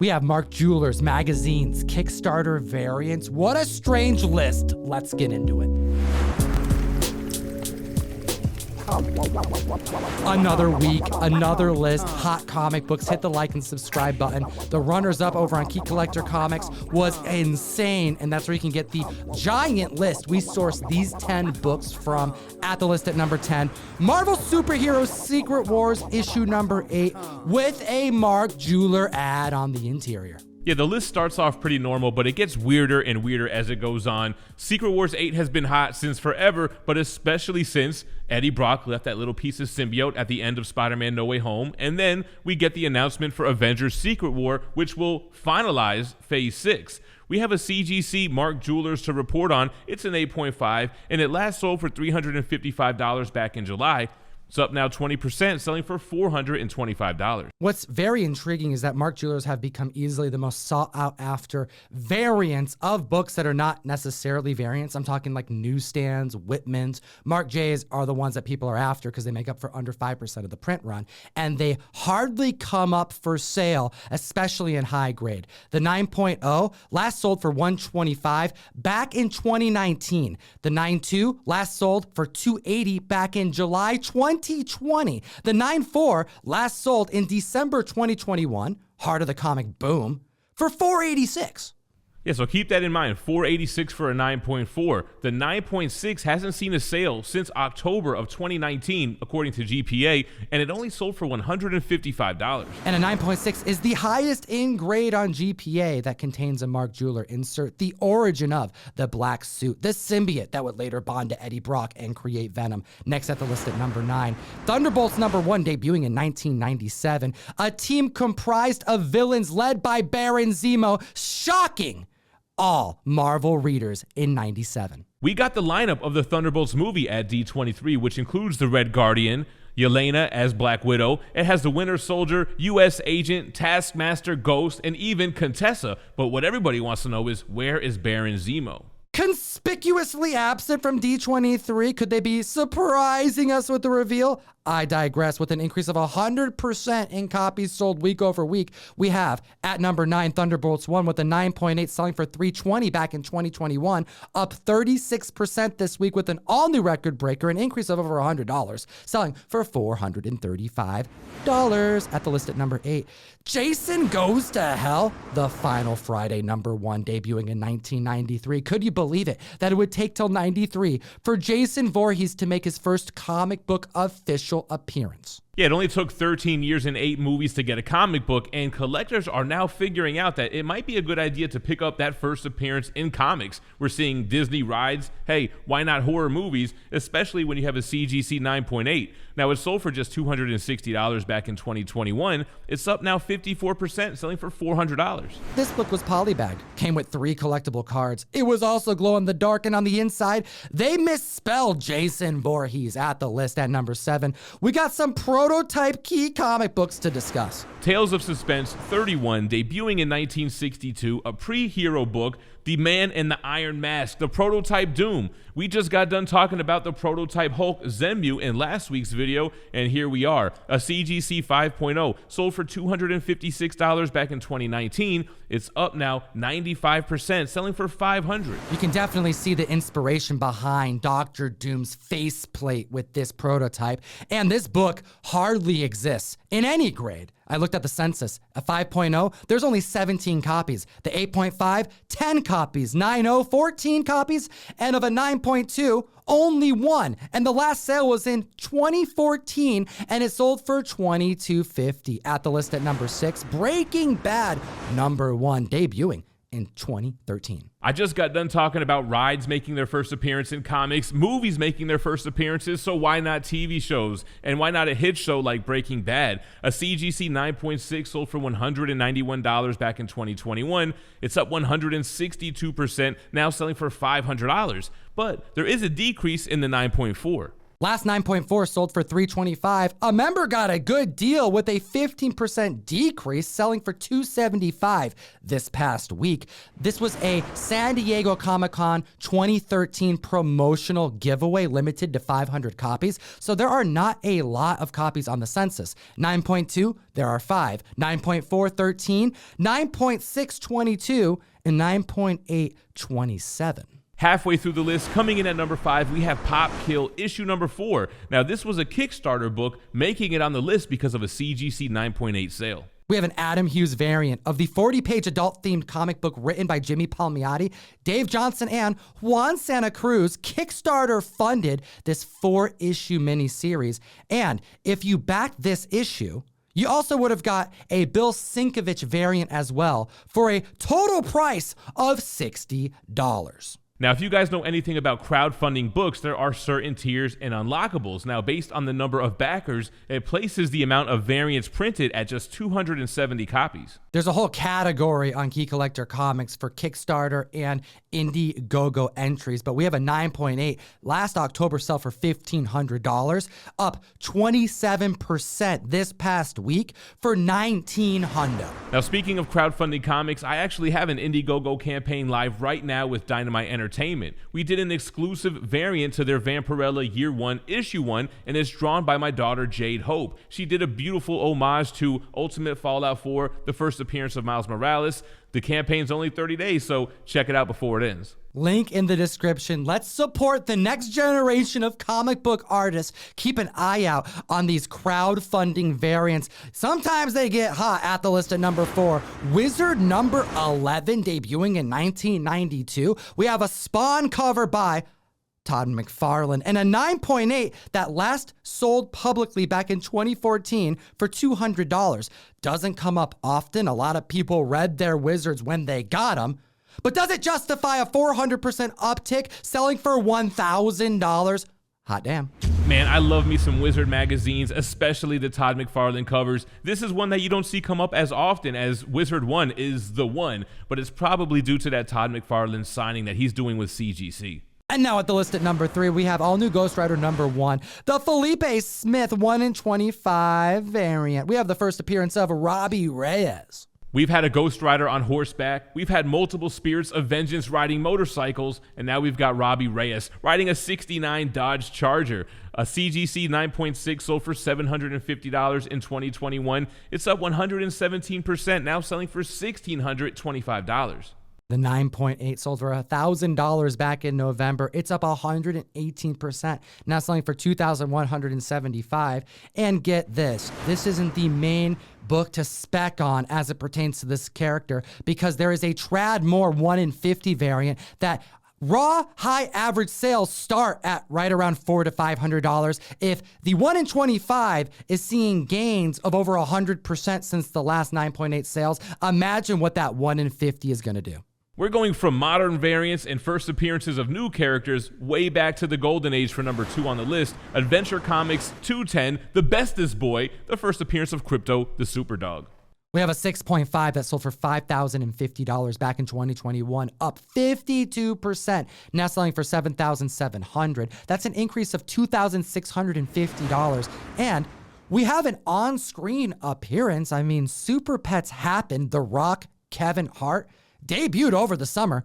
We have Mark Jewelers, magazines, Kickstarter variants. What a strange list. Let's get into it. Another week, another list, hot comic books. Hit the like and subscribe button. The runners-up over on Key Collector Comics was insane, and that's where you can get the giant list we sourced these 10 books from at the list at number 10. Marvel Superhero Secret Wars issue number 8 with a Mark Jeweler ad on the interior. Yeah, the list starts off pretty normal, but it gets weirder and weirder as it goes on. Secret Wars 8 has been hot since forever, but especially since Eddie Brock left that little piece of symbiote at the end of Spider-Man No Way Home, and then we get the announcement for Avengers Secret War, which will finalize Phase 6. We have a CGC Mark Jewelers to report on. It's an 8.5, and it last sold for $355 back in July. It's up now 20%, selling for $425. What's very intriguing is that Mark Jewelers have become easily the most sought out after variants of books that are not necessarily variants. I'm talking like newsstands, Whitmans. Mark J's are the ones that people are after because they make up for under 5% of the print run, and they hardly come up for sale, especially in high grade. The 9.0 last sold for $125 back in 2019. The 9.2 last sold for $280 back in July 2020. The 9.4 last sold in December 2021, heart of the comic boom, for $486. Yeah, so keep that in mind, $486 for a 9.4. The 9.6 hasn't seen a sale since October of 2019, according to GPA, and it only sold for $155. And a 9.6 is the highest in grade on GPA that contains a Mark Jeweler insert, the origin of the black suit, the symbiote that would later bond to Eddie Brock and create Venom. Next at the list at number 9, Thunderbolts number 1, debuting in 1997. A team comprised of villains led by Baron Zemo, shocking all Marvel readers in 97. We got the lineup of the Thunderbolts movie at D23, which includes the Red Guardian, Yelena as Black Widow. It has the Winter Soldier, U.S. Agent, Taskmaster, Ghost, and even Contessa. But what everybody wants to know is, where is Baron Zemo? Conspicuously absent from D23, could they be surprising us with the reveal? I digress. With an increase of 100% in copies sold week over week, we have at number 9 Thunderbolts 1 with a 9.8 selling for $320 back in 2021, up 36% this week with an all-new record breaker, an increase of over $100, selling for $435 at the list at number 8. Jason Goes to Hell, the final Friday number 1, debuting in 1993. Could you believe it, that it would take till 93 for Jason Voorhees to make his first comic book official appearance? Yeah, it only took 13 years and 8 movies to get a comic book, and collectors are now figuring out that it might be a good idea to pick up that first appearance in comics. We're seeing Disney rides. Hey, why not horror movies, especially when you have a CGC 9.8? Now, it sold for just $260 back in 2021. It's up now 54%, selling for $400. This book was polybagged, came with 3 collectible cards. It was also glow in the dark, and on the inside, they misspelled Jason Voorhees at the list at number 7. We got some prototype key comic books to discuss. Tales of Suspense 31, debuting in 1962, a pre-hero book, The Man in the Iron Mask, the prototype Doom. We just got done talking about the prototype Hulk Zemu in last week's video, and here we are. A CGC 5.0 sold for $256 back in 2019. It's up now 95%, selling for $500. You can definitely see the inspiration behind Dr. Doom's faceplate with this prototype, and this book hardly exists in any grade. I looked at the census. A 5.0, there's only 17 copies. The 8.5, 10 copies. 9.0, 14 copies. And of a 9.2, only 1. And the last sale was in 2014, and it sold for $22.50. At the list at number 6, Breaking Bad, number 1, debuting in 2013. I just got done talking about rides making their first appearance in comics, movies making their first appearances, so why not TV shows? And why not a hit show like Breaking Bad? A CGC 9.6 sold for $191 back in 2021. It's up 162%, now selling for $500. But there is a decrease in the 9.4. Last 9.4 sold for $325. A member got a good deal with a 15% decrease, selling for $275 this past week. This was a San Diego Comic-Con 2013 promotional giveaway limited to 500 copies. So there are not a lot of copies on the census. 9.2, there are 5. 9.4, 13. 9.6, 22. And 9.8, 27. Halfway through the list, coming in at number 5, we have Pop Kill issue number 4. Now, this was a Kickstarter book, making it on the list because of a CGC 9.8 sale. We have an Adam Hughes variant of the 40-page adult-themed comic book written by Jimmy Palmiotti, Dave Johnson, and Juan Santa Cruz. Kickstarter funded this 4-issue miniseries. And if you backed this issue, you also would have got a Bill Sienkiewicz variant as well for a total price of $60. Now, if you guys know anything about crowdfunding books, there are certain tiers and unlockables. Now, based on the number of backers, it places the amount of variants printed at just 270 copies. There's a whole category on Key Collector Comics for Kickstarter and Indiegogo entries, but we have a 9.8 last October sell for $1,500, up 27% this past week for $1,900. Now, speaking of crowdfunding comics, I actually have an Indiegogo campaign live right now with Dynamite Entertainment. We did an exclusive variant to their Vampirella Year 1 Issue 1, and it's drawn by my daughter Jade Hope. She did a beautiful homage to Ultimate Fallout 4, the first appearance of Miles Morales. The campaign's only 30 days, so check it out before it ends. Link in the description. Let's support the next generation of comic book artists. Keep an eye out on these crowdfunding variants. Sometimes they get hot. At the list at number 4, Wizard number 11, debuting in 1992. We have a Spawn cover by Todd McFarlane and a 9.8 that last sold publicly back in 2014 for $200. Doesn't come up often. A lot of people read their Wizards when they got them. But does it justify a 400% uptick selling for $1,000? Hot damn. Man, I love me some Wizard magazines, especially the Todd McFarlane covers. This is one that you don't see come up as often, as Wizard 1 is the one, but it's probably due to that Todd McFarlane signing that he's doing with CGC. And now at the list at number 3, we have all new Ghost Rider number 1, the Felipe Smith 1 in 25 variant. We have the first appearance of Robbie Reyes. We've had a Ghost Rider on horseback. We've had multiple Spirits of Vengeance riding motorcycles. And now we've got Robbie Reyes riding a 69 Dodge Charger. A CGC 9.6 sold for $750 in 2021. It's up 117%, now selling for $1,625. The 9.8 sold for $1,000 back in November. It's up 118%, now selling for $2,175. And get this, this isn't the main book to spec on as it pertains to this character, because there is a Trad Moore 1 in 50 variant that raw high average sales start at right around $400 to $500. If the 1 in 25 is seeing gains of over 100% since the last 9.8 sales, imagine what that 1 in 50 is going to do. We're going from modern variants and first appearances of new characters way back to the golden age for number 2 on the list, Adventure Comics 210, The Bestest Boy, the first appearance of Crypto the Superdog. We have a 6.5 that sold for $5,050 back in 2021, up 52%, now selling for $7,700. That's an increase of $2,650. And we have an on-screen appearance. I mean, Super Pets happened. The Rock, Kevin Hart, debuted over the summer.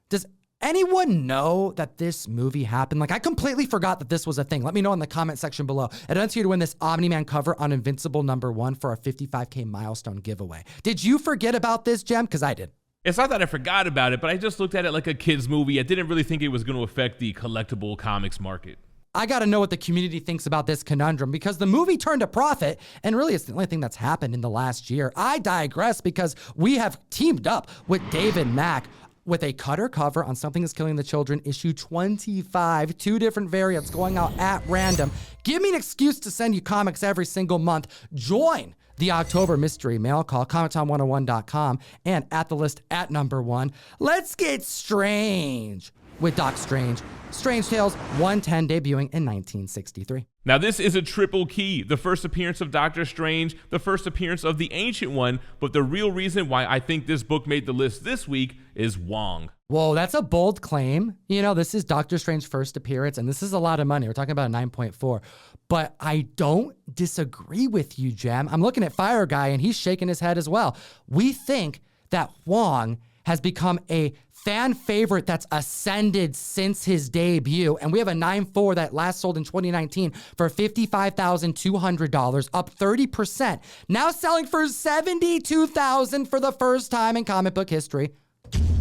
Does anyone know that this movie happened? Like, I completely forgot that this was a thing. Let me know in the comment section below. I'd enter you to win this Omni-Man cover on Invincible number 1 for our 55K milestone giveaway. Did you forget about this, Jem? Because I did. It's not that I forgot about it, but I just looked at it like a kid's movie. I didn't really think it was going to affect the collectible comics market. I got to know what the community thinks about this conundrum, because the movie turned a profit, and really it's the only thing that's happened in the last year. I digress, because we have teamed up with David Mack with a Cutter cover on Something is Killing the Children, issue 25, 2 different variants going out at random. Give me an excuse to send you comics every single month. Join the October mystery mail call, ComicTom101.com, and at the list at number 1. Let's get strange. with Doc Strange. Strange Tales 110 debuting in 1963. Now this is a triple key, the first appearance of Doctor Strange, the first appearance of the Ancient One, but the real reason why I think this book made the list this week is Wong. Whoa, that's a bold claim. You know, this is Doctor Strange's first appearance, and this is a lot of money. We're talking about a 9.4. But I don't disagree with you, Jem. I'm looking at Fire Guy, and he's shaking his head as well. We think that Wong has become a fan favorite that's ascended since his debut. And we have a 9.4 that last sold in 2019 for $55,200, up 30%. Now selling for $72,000 for the first time in comic book history.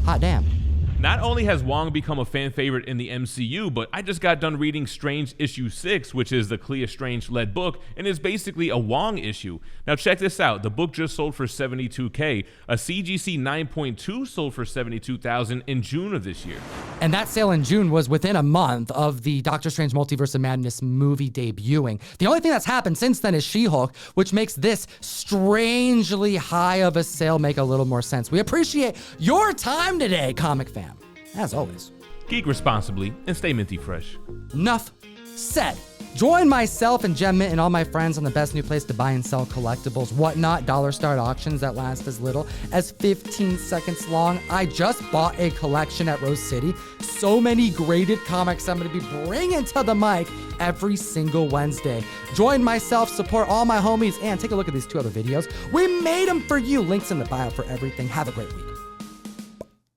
Hot damn. Not only has Wong become a fan favorite in the MCU, but I just got done reading Strange issue 6, which is the Clea Strange-led book, and is basically a Wong issue. Now check this out. The book just sold for $72K. A CGC 9.2 sold for $72,000 in June of this year. And that sale in June was within a month of the Doctor Strange Multiverse of Madness movie debuting. The only thing that's happened since then is She-Hulk, which makes this strangely high of a sale make a little more sense. We appreciate your time today, comic fam. As always, Geek responsibly and stay minty fresh. Enough said. Join myself and Gem Mint and all my friends on the best new place to buy and sell collectibles, whatnot, dollar start auctions that last as little as 15 seconds long. I just bought a collection at Rose City. So many graded comics I'm going to be bringing to the mic every single Wednesday. Join myself, support all my homies, and take a look at these 2 other videos. We made them for you. Links in the bio for everything. Have a great week.